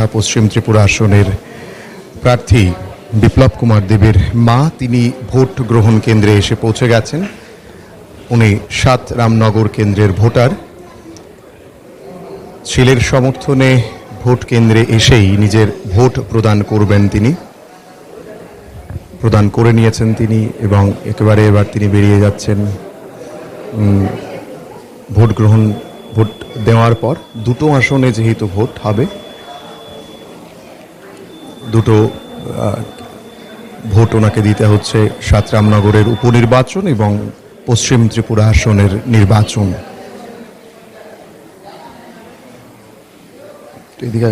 তথা পশ্চিম ত্রিপুরা আসনের প্রার্থী বিপ্লব কুমার দেবের মা তিনি ভোট গ্রহণ কেন্দ্রে এসে পৌঁছে গেছেন। উনি ৭ রামনগর কেন্দ্রের ভোটার। ছেলের সমর্থনে ভোট কেন্দ্রে এসেই নিজের ভোট প্রদান করবেন তিনি, প্রদান করে নিয়েছেন তিনি এবং একেবারে এবার তিনি বেরিয়ে যাচ্ছেন। ভোট দেওয়ার পর দুটো আসনে যেহেতু ভোট হবে, দুটো ভোট ওনাকে দিতে হচ্ছে ৭ রামনগরের উপনির্বাচন এবং পশ্চিম ত্রিপুরা আসনের নির্বাচন। এদিকে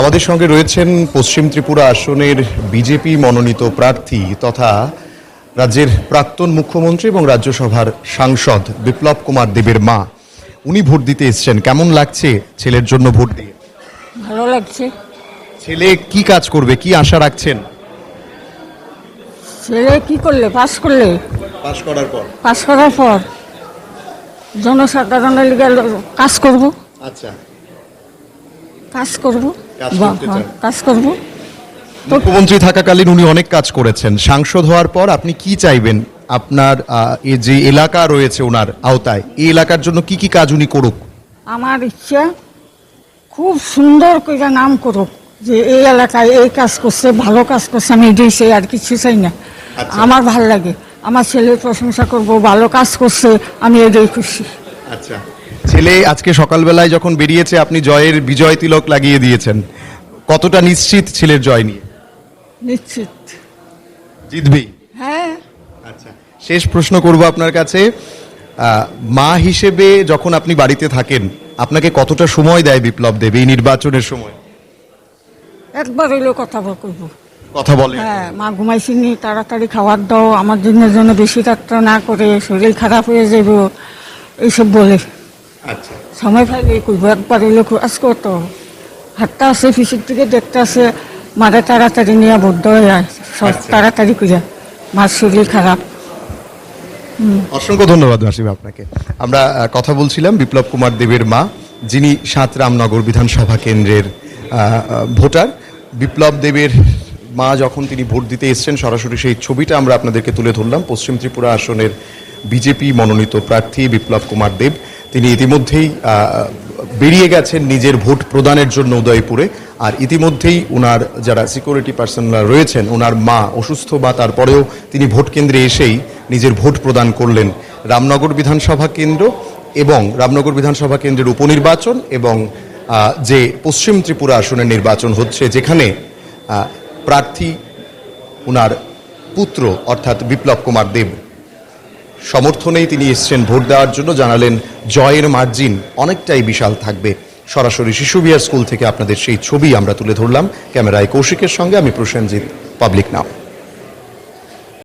আমাদের সঙ্গে রয়েছেন পশ্চিম ত্রিপুরা আসনের বিজেপি মনোনীত প্রার্থী তথা রাজ্যের প্রাক্তন মুখ্যমন্ত্রী এবং রাজ্যসভার সাংসদ বিপ্লব কুমার দেবের মা। উনি ভোট দিতে এসেছেন। কেমন লাগছে ছেলের জন্য ভোট দিয়ে? ভালো লাগছে। ছেলে কি কাজ করবে, কি আশা রাখছেন? ছেলে কি করলে পাস করার পর জনসাধারণের লিগে কাজ করব। আচ্ছা, কাজ করব। মুখ্যমন্ত্রী থাকাকালীন উনি অনেক কাজ করেছেন। সাংসদ হওয়ার পর আপনি কি চাইবেন? আপনার এই যে এলাকা রয়েছে ওনার আওতায়, এই এলাকার জন্য কি কি কাজ উনি করুক? আমার ইচ্ছা খুব সুন্দর করে নাম করুক, যে এই এলাকায় এই কাজ করছে, ভালো কাজ করছে, আমি এটাই চাই, আর কিছু চাই না। আমার ভাল লাগে, আমার ছেলের প্রশংসা করব, ভালো কাজ করছে, আমি এটাই খুশি। আচ্ছা, ছেলে আজকে সকালবেলায় যখন বেরিয়েছে আপনি জয়ের বিজয় তিলক লাগিয়ে দিয়েছেন, কতটা নিশ্চিত ছেলের জয় নিয়ে? নিশ্চিত জিতবেই। হ্যাঁ। আচ্ছা, শেষ প্রশ্ন করব আপনার কাছে। মা হিসেবে যখন আপনি বাড়িতে থাকেন, আপনাকে কতটা সময় দেয় বিপ্লব দেব এই নির্বাচনের সময়? একবার হইলেও কথা বলবো। কথা বলে? হ্যাঁ, মা ঘুমাইছিনি, তাড়াতাড়ি খাবার দাও, আমার জন্য বেশি যাত্রা না করে, শরীর খারাপ হয়ে যাব, এইসব বলে। আচ্ছা, সময় পাইলে করবো, একবার হইলে কাজ করতো। হাতটা আছে ফিসির থেকে দেখতে আছে, মারা তাড়াতাড়ি নিয়ে ভোট দেওয়া সব তাড়াতাড়ি করে, মার শরীর খারাপ। অসংখ্য ধন্যবাদ মাসিমা আপনাকে। আমরা কথা বলছিলাম বিপ্লব কুমার দেবের মা, যিনি ৭ রামনগর বিধানসভা কেন্দ্রের ভোটার। বিপ্লব দেবের মা যখন তিনি ভোট দিতে এসছেন, সরাসরি সেই ছবিটা আমরা আপনাদেরকে তুলে ধরলাম। পশ্চিম ত্রিপুরা আসনের বিজেপি মনোনীত প্রার্থী বিপ্লব কুমার দেব তিনি ইতিমধ্যেই বেরিয়ে গেছেন নিজের ভোট প্রদানের জন্য উদয়পুরে। আর ইতিমধ্যেই ওনার যারা সিকিউরিটি পার্সনরা রয়েছেন, ওনার মা অসুস্থ বা তারপরেও তিনি ভোট কেন্দ্রে এসেই নিজের ভোট প্রদান করলেন। রামনগর বিধানসভা কেন্দ্র এবং রামনগর বিধানসভা কেন্দ্রের উপনির্বাচন এবং যে পশ্চিম ত্রিপুরা আসনের নির্বাচন হচ্ছে, যেখানে প্রার্থী ওনার পুত্র অর্থাৎ বিপ্লব কুমার দেব সমর্থনেই তিনি এসছেন ভোট দেওয়ার জন্য। জানালেন জয়ের মার্জিন অনেকটাই বিশাল থাকবে। সরাসরি শিশু বিহার স্কুল থেকে আপনাদের সেই ছবি আমরা তুলে ধরলাম। ক্যামেরায় কৌশিকের সঙ্গে আমি প্রসেনজিৎ, পাবলিক নাও।